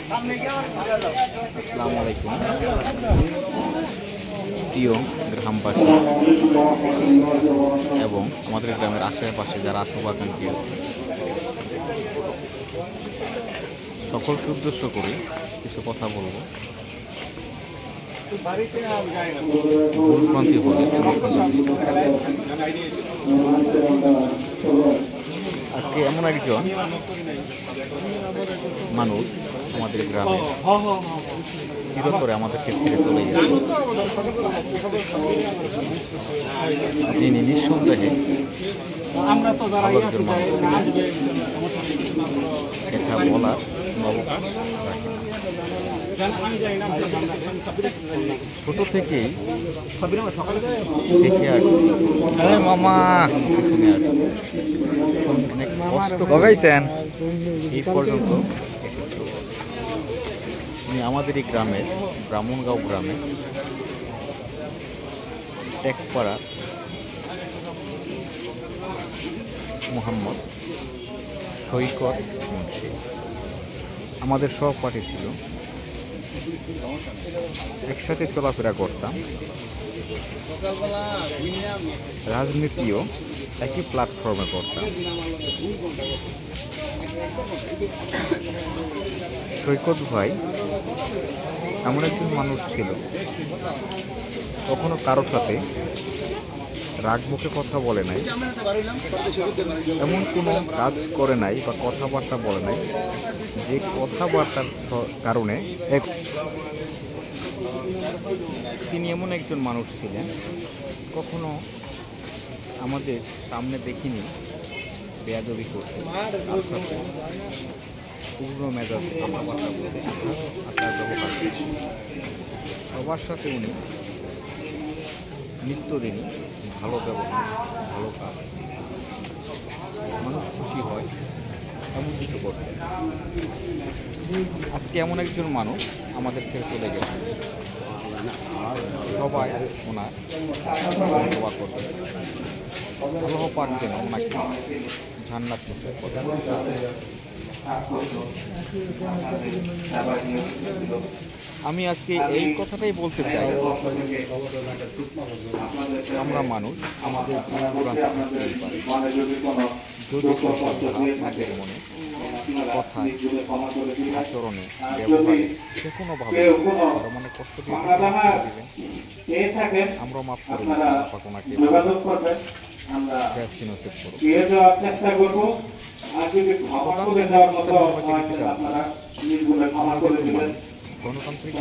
আসসালামু আলাইকুম প্রিয় গ্রামবাসী এবং আমাদের গ্রামের আশেপাশে যারা শুভাকাঙ্ক্ষী আছে সকলকে উদ্দেশ্য করে কিছু কথা বলবো। ভুলভ্রান্তি হলে আজকে এমন একজন মানুষ আমাদের গ্রামে চিরতরে আমাদেরকে ছেড়ে চলে গেছে, যিনি নিঃসন্দেহে ভালো একজন মানুষ। এটা বলার অবকাশ রাখে না। ছোট থেকেই দেখে আসছি, মামা শুনে আসছি, অনেক কষ্ট করেছেন এই পর্যন্ত এসেছি। উনি আমাদের এই গ্রামের ব্রাহ্মণগাঁও গ্রামে টেকপাড়া মোহাম্মদ সৈকত মুন্সি আমাদের সহপাঠী ছিল, একসাথে চলাফেরা করতাম, রাজনীতিও একই প্ল্যাটফর্মে করতাম। সৈকত ভাই এমন একজন মানুষ ছিল, কখনো কারোর সাথে রাগ মুখে কথা বলে নাই, এমন কোনো কাজ করে নাই বা কথাবার্তা বলে নাই যে কথাবার্তার কারণে তিনি এমন একজন মানুষ ছিলেন, কখনো আমাদের সামনে দেখিনি বেয়াদবি করতে, তার সাথে পূর্ণ মেজাজ কথাবার্তা বলতে, আচার ব্যবহার সবার সাথে উনি নিত্যদিনই ভালো ব্যবহার, ভালো কাজ, মানুষ খুশি হয় এমন কিছু করতে। আজকে এমন একজন মানুষ আমাদের ছেড়ে চলে গেছে, সবাই ওনার দোয়া করবে, আল্লাহ পাক যেন ওনাকে জান্নাত নসিব করেন। আমি আজকে এই কথাটাই বলতে চাই, আমরা মানুষ, আমাদের যদি আপনাদের মনে কথায়, আচরণে, ব্যবহারে যে কোনোভাবে মনে কষ্ট দিয়ে দিবেন, আমরা মাফ করে ওনাকে নসিব করব। গণতান্ত্রিক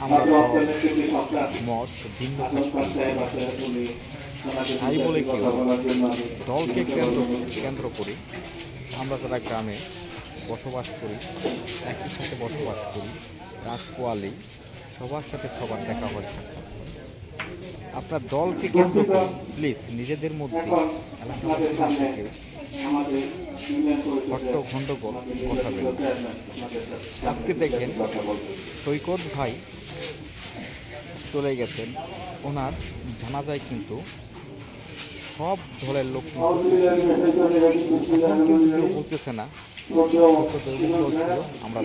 আমরা মত ভিন্ন তাই বলে কেউ দলকে কেন্দ্র করে আমরা যারা গ্রামে বসবাস করি, একই সাথে বসবাস করি, রাত পোয়ালে সবার সাথে সবার দেখা হয়। আপনার দলকে কেন্দ্র করে প্লিজ নিজেদের মধ্যে গন্ডগোল কথা বলবেন। আজকে দেখেন সৈকত ভাই চলে গেছেন, ওনার জানাজায় কিন্তু সব দলের লোক কেউ বলতেছে না আমরা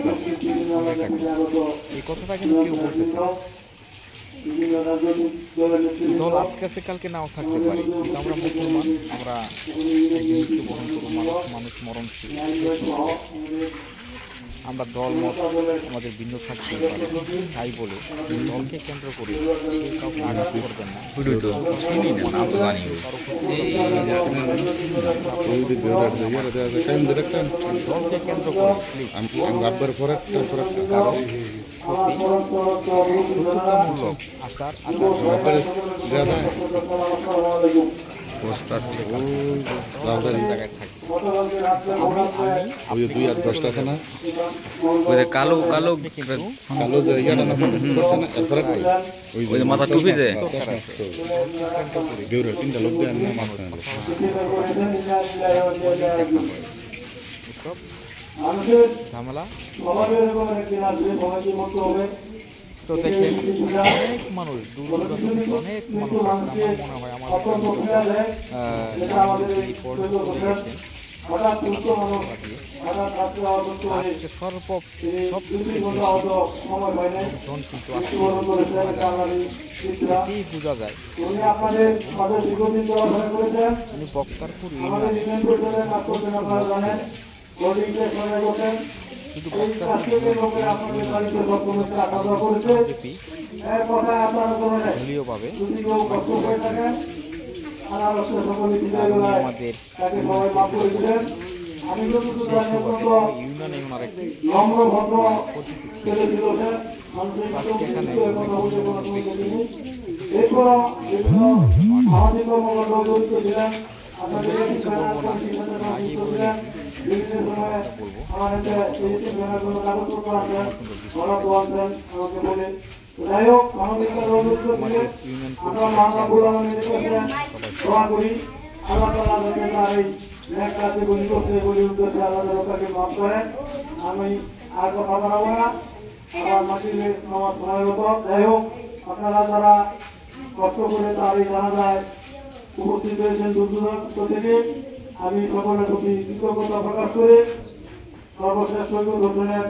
এই কথাটা কিন্তু কেউ বলতেছে না। দল আজকে আছে কালকে নাও থাকতে পারে, কিন্তু আমরা মুসলমান, আমরা মৃত্যুবরণ করব, মানুষ মরণশীল, আমরা দল মত আমাদের ভিন্ন থাকতে পারে। তাই বলে দলকে কেন্দ্র করে কাউকে আঘাত করবেন না। দলকে কেন্দ্র করে প্লিজ আচার কালো কালো কালো মাথা টুপি যে তিনটা লোক দেয় না মাঝখানে ঝামেলা। তো দেখেন অনেক মানুষ, দূর দূরান্ত অনেক মানুষ আছে, আমার মনে হয় আমাদের আজকে সবচেয়ে বেশি জন কিন্তু আজকে এতেই বোঝা যায় উনি বক্তারপুর শুধু বিজেপি দলীয়ভাবে আমাদের ইউনিয়নে ওনার একটি পদ্ধতি ছিল। আজকে এখানে কিছু বলবো না, আগেই বলে আমি আর কথা বাড়াবো না। আমার মাটির নামাজ পড়ার মতো যাই হোক, আপনারা যারা কষ্ট করে তার এই জানাজায় উপস্থিত হয়েছেন দূর দূরান্ত থেকে, আমি সকলের প্রতি কৃতজ্ঞতা প্রকাশ করে সর্বশেষ শহীদ হোসেনের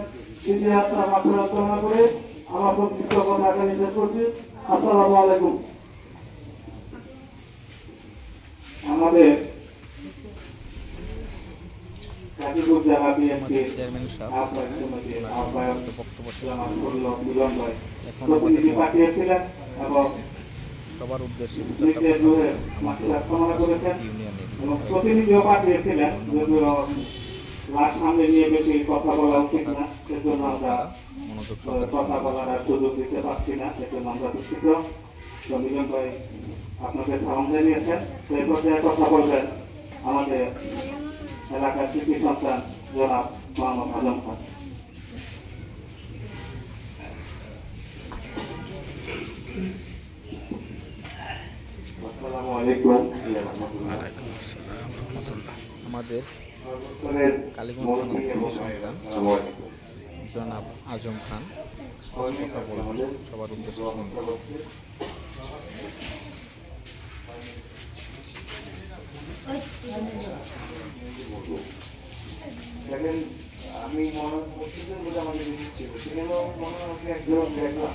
ইতিহাসটা মাঠে রচনা করে আমার সংক্ষিপ্ত কথা এখানে শেষ করছি। আসসালামু আলাইকুম। আমাদের চেয়ারম্যান সাহেব সবার উদ্দেশ্যে প্রতিনিধিও পাঠিয়েছিলেন, লাশ সামনে নিয়ে বেশি কথা বলা উচিত না, সেজন্য আমরা কথা বলার আর সুযোগ দিতে পারছি না, সেজন্য আমরা দুঃখিত। মিলন ভাই আপনাদের সালাম জানিয়েছেন, সেই পর্যায়ে কথা বলবেন আমাদের এলাকার কৃষি সন্তান জনাব মোহাম্মদ আজম খান। আসসালামু আলাইকুম। আমাদের কালীগঞ্জ থানার কৃষি সন্তান জনাব আজম খান কথা বলবেন সবার উদ্দেশ্যে শুনবেন। দেখেন, আমি মনে করছি আমাদের সেখানেও মনে হচ্ছে একজন দেখলাম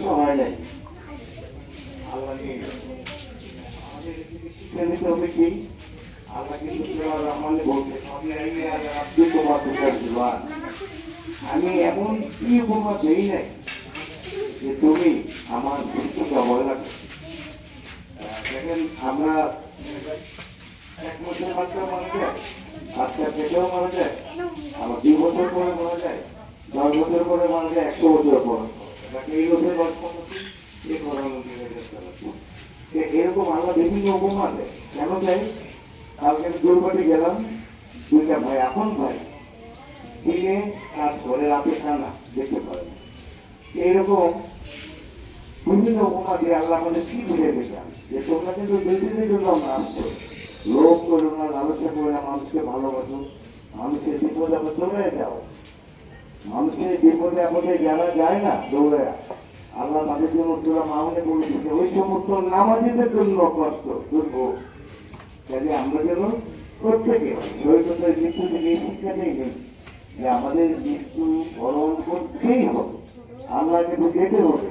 হয় নাই। আল্লাহ আমাদের হবে কি, আল্লাহ কিন্তু আমি এমন কি উপমা দেই নাই যে তুমি আমার মৃত্যুটা ভয় লাগে। দেখেন, আমরা এক বছর বাচ্চা মারা যায়, বাচ্চা পেটেও মারা যায়, আবার 2 বছর পরে মারা যায়, 10 বছর পরে মারা যায়, 100 বছর পরে। এই বছর এরকম আল্লাহ বিভিন্ন উপমা দেয়। কেন চাই? কালকে দুর্গটি গেলাম, 2টা ভাই, এখন ভাই দিনে কাজ করে রাতে খানা দেখতে পারে। এইরকম বিভিন্ন উপমা দিয়ে আল্লাহ আমাদের কি বুঝে দিলাম যে তোমরা কিন্তু 2 দিনের জন্য আমরা আসছো, লোভ করো না, লালসা করে না, মানুষকে ভালোবাসো, মানুষের বিপদে আপদ দৌড়ে যাও। মানুষের বিপদে আপদে যারা যায় না দৌড়ে, আল্লাহ তাদের জন্য তোরা মামলে বলেছে ওই সমস্ত নামাজিদের জন্য কষ্ট করবো। তাহলে আমরা যেন প্রত্যেকে শরীরের মৃত্যু থেকে এই শিক্ষাটাই নেই যে আমাদের মৃত্যু বরণ করতেই হবে, আল্লাহ কিন্তু যেতে হবে,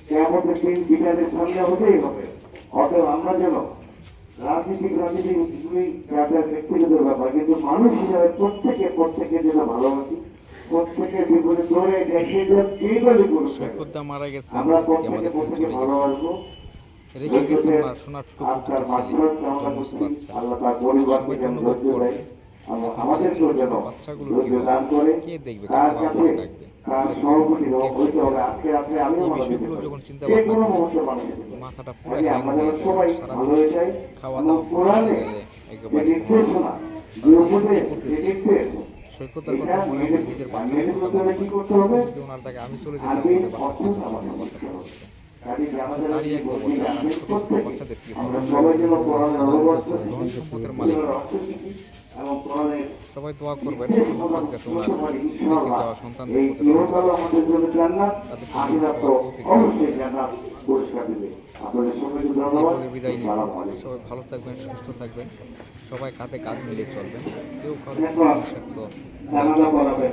কেমন দিন বিচারের সামনে হতেই হবে। অতএব আমরা যেন রাজনীতিক ব্যক্তিগত ব্যাপার, কিন্তু মানুষ হিসাবে প্রত্যেকে যেন ভালোবাসি, প্রত্যেকের বিপদে দৌড়ে দেখে এইভাবে মারা গেছে, আমরা প্রত্যেকে ভালোবাসবো। আল্লাহ তার পরিবারকে যেন ধৈর্য দেয়, আমাদের যেন ধৈর্য দান করে, তার কাছে তার সভাপতি হইতে হবে। আজকে রাত্রে আমিও মারা যেতে পারি, যে কোনো মুহূর্তে মারা যেতে পারি। আমরা যেন সবাই ভালো হয়ে যাই। কোরআনে যে নির্দেশনা, যে উপদেশ, যে নির্দেশ, এটা নিজের বাচ্চাদের কি করতে হবে? আগে অর্থ আমাদের করতে হবে। আমরা সবাই যেন কোরআনের অনুবাদ এবং কোরআনের সবাই দোয়া করবেন সন্তানদের এই ইহকাল আমাদের জন্য জান্নাত, আখিরাত অবশ্যই জান্নাত পুরস্কার দিবে। আপনাদের সবাইকে এই ধন্যবাদ। বলে বিদায় নিব। আসসালামু আলাইকুম। সবাই ভালো থাকবেন, সুস্থ থাকবেন, সবাই কাঁধে কাঁধ মিলিয়ে চলবেন, কেউ কারো এরপর হিংসাত্মক জানাজা পড়াবে।